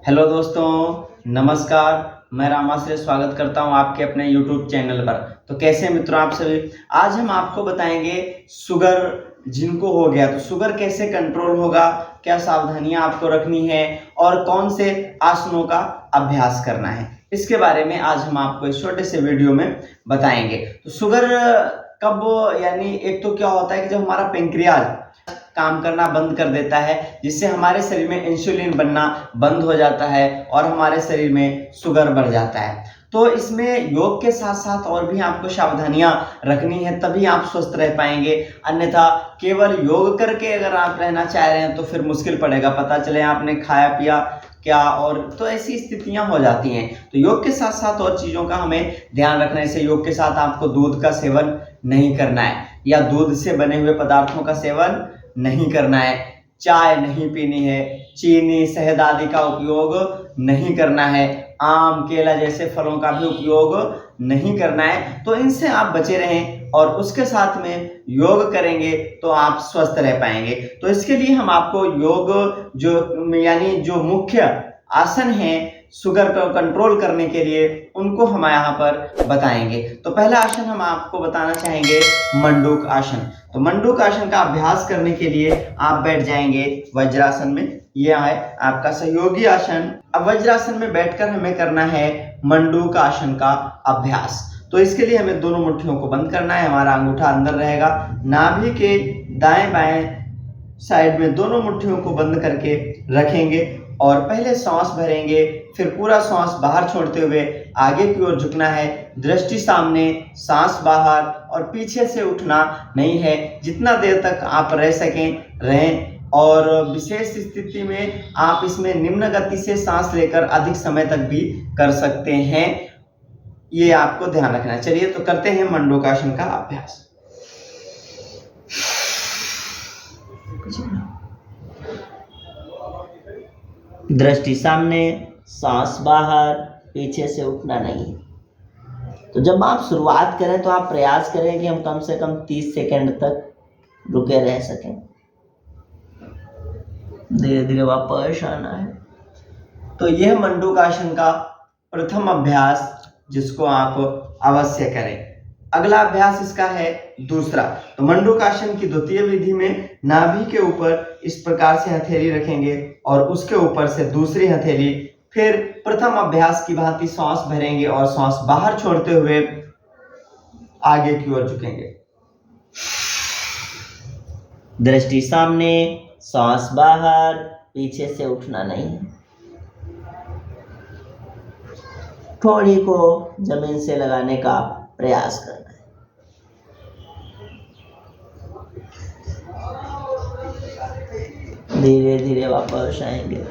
Hello दोस्तों, नमस्कार। मैं रामाश्रय स्वागत करता हूं आपके अपने यूट्यूब चैनल पर। तो कैसे मित्रों आप सभी। आज हम आपको बताएंगे शुगर जिनको हो गया तो शुगर कैसे कंट्रोल होगा, क्या सावधानियां आपको रखनी है और कौन से आसनों का अभ्यास करना है, इसके बारे में आज हम आपको इस छोटे से वीडियो में बताएंगे। तो शुगर कब, यानी एक तो क्या होता है कि जब हमारा पेंक्रियाज काम करना बंद कर देता है, जिससे हमारे शरीर में इंसुलिन बनना बंद हो जाता है और हमारे शरीर में शुगर बढ़ जाता है। तो इसमें योग के साथ साथ और भी आपको सावधानियां रखनी है, तभी आप स्वस्थ रह पाएंगे। अन्यथा केवल योग करके अगर आप रहना चाह रहे हैं तो फिर मुश्किल पड़ेगा। पता चले आपने खाया पिया क्या, और तो ऐसी स्थितियां हो जाती हैं। तो योग के साथ साथ और चीज़ों का हमें ध्यान रखना है। जैसे योग के साथ आपको दूध का सेवन नहीं करना है, या दूध से बने हुए पदार्थों का सेवन नहीं करना है, चाय नहीं पीनी है, चीनी शहद आदि का उपयोग नहीं करना है, आम केला जैसे फलों का भी उपयोग नहीं करना है। तो इनसे आप बचे रहें और उसके साथ में योग करेंगे तो आप स्वस्थ रह पाएंगे। तो इसके लिए हम आपको योग जो मुख्य आसन हैं शुगर को कंट्रोल करने के लिए, उनको हम यहाँ पर बताएंगे। तो पहला आसन हम आपको बताना चाहेंगे मंडूक आसन। तो मंडूक आसन का अभ्यास करने के लिए आप बैठ जाएंगे वज्रासन में। यह है आपका सहयोगी आसन। अब वज्रासन में बैठकर हमें करना है मंडूक आसन का अभ्यास। तो इसके लिए हमें दोनों मुट्ठियों को बंद करना है। हमारा अंगूठा अंदर रहेगा, नाभि के दाएं बाएं साइड में दोनों मुट्ठियों को बंद करके रखेंगे और पहले सांस भरेंगे, फिर पूरा सांस बाहर छोड़ते हुए आगे की ओर झुकना है। दृष्टि सामने, सांस बाहर और पीछे से उठना नहीं है। जितना देर तक आप रह सकें रहें, और विशेष स्थिति में आप इसमें निम्न गति से सांस लेकर अधिक समय तक भी कर सकते हैं। ये आपको ध्यान रखना है। चलिए तो करते हैं मंडूकासन का अभ्यास। दृष्टि सामने, सांस बाहर, पीछे से उठना नहीं। तो जब आप शुरुआत करें तो आप प्रयास करें कि हम कम से कम 30 सेकंड तक रुके रह सकें। धीरे धीरे वापस आना है। तो यह मंडूकासन का प्रथम अभ्यास जिसको आप अवश्य करें। अगला अभ्यास इसका है दूसरा। तो मंडूकासन की द्वितीय विधि में नाभि के ऊपर इस प्रकार से हथेली रखेंगे और उसके ऊपर से दूसरी हथेली, फिर प्रथम अभ्यास की भांति सांस भरेंगे और सांस बाहर छोड़ते हुए आगे की ओर झुकेंगे। दृष्टि सामने, सांस बाहर, पीछे से उठना नहीं। ठोड़ी को जमीन से लगाने का प्रयास करना है। धीरे धीरे वापस आएंगे।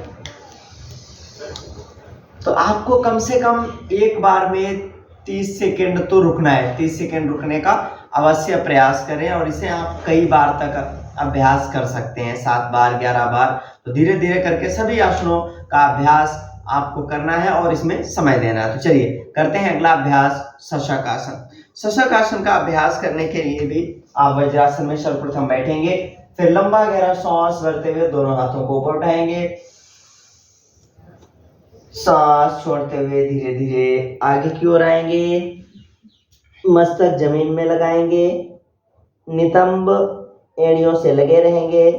तो आपको कम से कम एक बार में 30 सेकंड तो रुकना है। 30 सेकंड रुकने का अवश्य प्रयास करें और इसे आप कई बार तक अभ्यास कर सकते हैं, 7 बार 11 बार। तो धीरे धीरे करके सभी आसनों का अभ्यास आपको करना है और इसमें समय देना है। तो चलिए करते हैं अगला अभ्यास, शशक आसन। शशक आसन का अभ्यास करने के लिए भी आप वज्रासन में सर्वप्रथम बैठेंगे, फिर लंबा गहरा सांस भरते हुए दोनों हाथों को ऊपर उठाएंगे, सांस छोड़ते हुए धीरे धीरे आगे की ओर आएंगे, मस्तक जमीन में लगाएंगे, नितंब एड़ियों से लगे रहेंगे,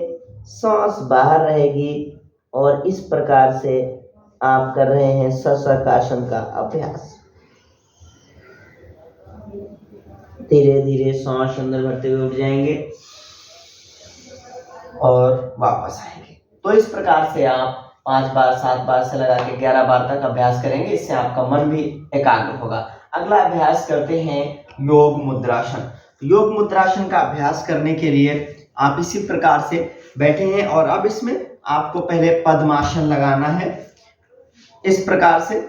सांस बाहर रहेगी और इस प्रकार से आप कर रहे हैं शशक आसन का अभ्यास। धीरे धीरे सांस अंदर भरते हुए उठ जाएंगे और वापस आएंगे। तो इस प्रकार से आप 5 बार 7 बार से लगा के 11 बार तक अभ्यास करेंगे। इससे आपका मन भी एकाग्र होगा। अगला अभ्यास करते हैं योग मुद्रासन। योग मुद्रासन का अभ्यास करने के लिए आप इसी प्रकार से बैठे हैं और अब इसमें आपको पहले पद्मासन लगाना है इस प्रकार से।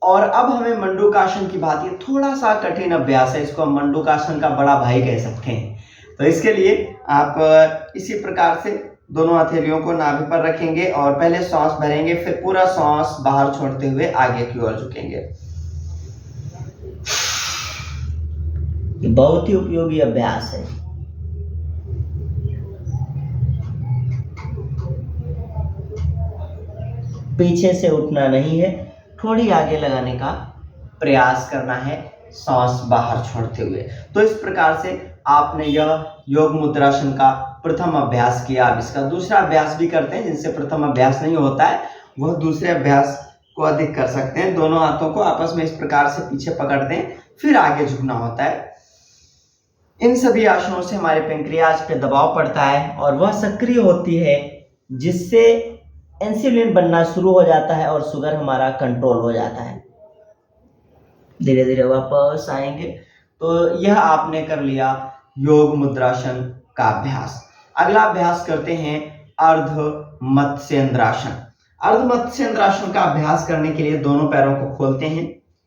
और अब हमें मंडूकासन की भांति थोड़ा सा कठिन अभ्यास है, इसको हम मंडूकासन का बड़ा भाई कह सकते हैं। तो इसके लिए आप इसी प्रकार से दोनों हथेलियों को नाभि पर रखेंगे और पहले सांस भरेंगे, फिर पूरा सांस बाहर छोड़ते हुए आगे की ओर झुकेंगे। बहुत ही उपयोगी अभ्यास है। पीछे से उठना नहीं है, थोड़ी आगे लगाने का प्रयास करना है, सांस बाहर छोड़ते हुए। तो इस प्रकार से आपने यह योग मुद्रासन का प्रथम अभ्यास किया। अब इसका दूसरा अभ्यास भी करते हैं। जिनसे प्रथम अभ्यास नहीं होता है वह दूसरे अभ्यास को अधिक कर सकते हैं। दोनों हाथों को आपस में इस प्रकार से पीछे पकड़ दें, फिर आगे झुकना होता है। इन सभी आसनों से हमारे पेंक्रियाज पे दबाव पड़ता है और वह सक्रिय होती है, जिससे इंसुलिन बनना शुरू हो जाता है और शुगर हमारा कंट्रोल हो जाता है। धीरे धीरे वापस आएंगे। तो यह आपने कर लिया योग मुद्रासन का अभ्यास। अगला अभ्यास करते हैं अर्ध मत्स्येंद्रासन। अर्ध मत्स्येंद्रासन का अभ्यास करने के लिए दोनों पैरों को खोलते हैं,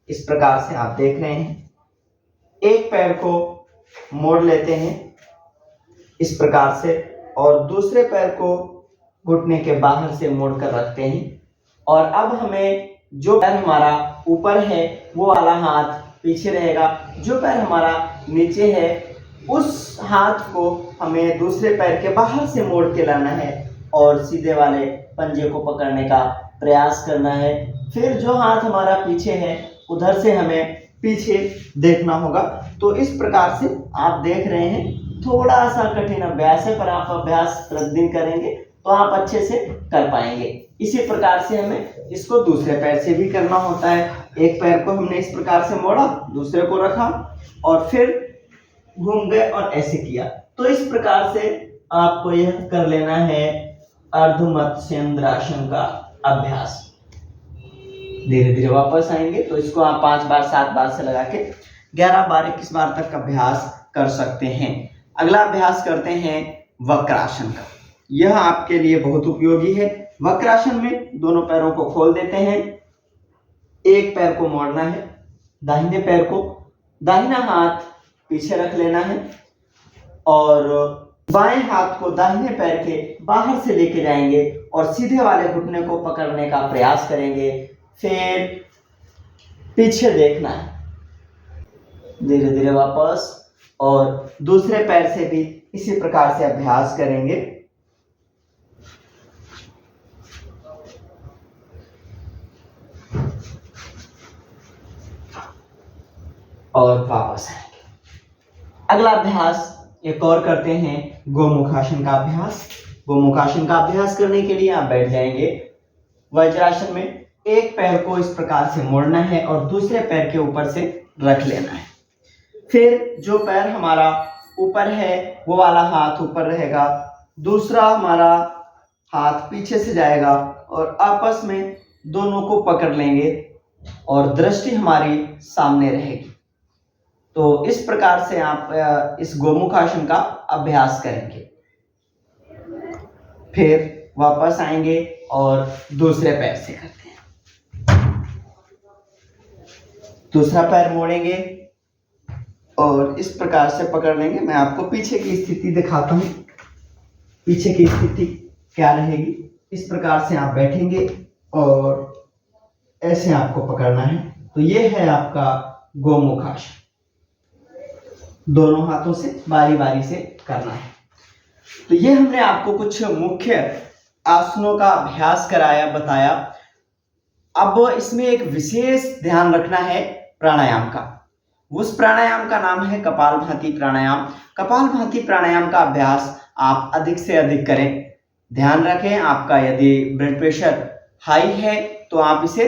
इस प्रकार से आप देख रहे हैं। एक पैर को मोड़ लेते हैं इस प्रकार से और दूसरे पैर को घुटने के बाहर से मोड़कर रखते हैं। और अब हमें जो पैर हमारा ऊपर है वो वाला हाथ पीछे रहेगा, जो पैर हमारा नीचे है उस हाथ को हमें दूसरे पैर के बाहर से मोड़ के लाना है और सीधे वाले पंजे को पकड़ने का प्रयास करना है। फिर जो हाथ हमारा पीछे है उधर से हमें पीछे देखना होगा। तो इस प्रकार से आप देख रहे हैं, थोड़ा सा कठिन अभ्यास है, पर आप अभ्यास प्रतिदिन करेंगे तो आप अच्छे से कर पाएंगे। इसी प्रकार से हमें इसको दूसरे पैर से भी करना होता है। एक पैर को हमने इस प्रकार से मोड़ा, दूसरे को रखा और फिर घूम गए और ऐसे किया। तो इस प्रकार से आपको यह कर लेना है अर्ध मत्स्येंद्रासन का अभ्यास। धीरे धीरे वापस आएंगे। तो इसको आप 5 बार 7 बार से लगा के 11 बार 21 बार तक अभ्यास कर सकते हैं। अगला अभ्यास करते हैं वक्रासन का। यह आपके लिए बहुत उपयोगी है। वक्रासन में दोनों पैरों को खोल देते हैं, एक पैर को मोड़ना है, दाहिने पैर को, दाहिना हाथ पीछे रख लेना है और बाएं हाथ को दाहिने पैर के बाहर से लेके जाएंगे और सीधे वाले घुटने को पकड़ने का प्रयास करेंगे। फिर पीछे देखना है, धीरे धीरे वापस, और दूसरे पैर से भी इसी प्रकार से अभ्यास करेंगे। और वापस आएंगे। अगला अभ्यास एक और करते हैं गोमुखासन का अभ्यास। गोमुखासन का अभ्यास करने के लिए आप बैठ जाएंगे वज्रासन में। एक पैर को इस प्रकार से मोड़ना है और दूसरे पैर के ऊपर से रख लेना है। फिर जो पैर हमारा ऊपर है वो वाला हाथ ऊपर रहेगा, दूसरा हमारा हाथ पीछे से जाएगा और आपस में दोनों को पकड़ लेंगे और दृष्टि हमारी सामने रहेगी। तो इस प्रकार से आप इस गोमुखासन का अभ्यास करेंगे। फिर वापस आएंगे और दूसरे पैर से करते हैं। दूसरा पैर मोड़ेंगे और इस प्रकार से पकड़ लेंगे। मैं आपको पीछे की स्थिति दिखाता हूं। पीछे की स्थिति क्या रहेगी, इस प्रकार से आप बैठेंगे और ऐसे आपको पकड़ना है। तो ये है आपका गोमुखासन। दोनों हाथों से बारी बारी से करना है। तो ये हमने आपको कुछ मुख्य आसनों का अभ्यास कराया, बताया। अब इसमें एक विशेष ध्यान रखना है प्राणायाम का। उस प्राणायाम का नाम है कपालभाति प्राणायाम। कपालभाति प्राणायाम का अभ्यास आप अधिक से अधिक करें। ध्यान रखें, आपका यदि ब्लड प्रेशर हाई है तो आप इसे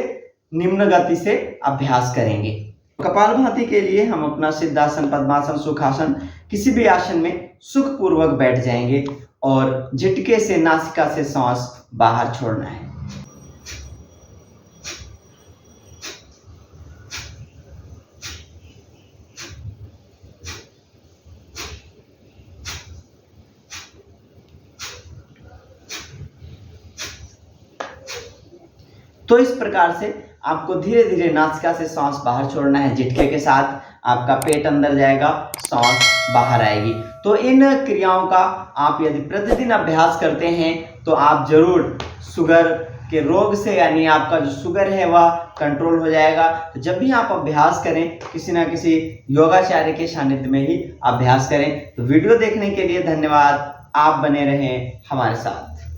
निम्न गति से अभ्यास करेंगे। कपालभाति के लिए हम अपना सिद्धासन, पद्मासन, सुखासन किसी भी आसन में सुखपूर्वक बैठ जाएंगे और झटके से नासिका से सांस बाहर छोड़ना है। तो इस प्रकार से आपको धीरे धीरे नासिका से सांस बाहर छोड़ना है। झटके के साथ आपका पेट अंदर जाएगा, सांस बाहर आएगी। तो इन क्रियाओं का आप यदि प्रतिदिन अभ्यास करते हैं तो आप जरूर शुगर के रोग से, यानी आपका जो शुगर है वह कंट्रोल हो जाएगा। तो जब भी आप अभ्यास करें किसी ना किसी योगाचार्य के सानिध्य में ही अभ्यास करें। तो वीडियो देखने के लिए धन्यवाद। आप बने रहें हमारे साथ।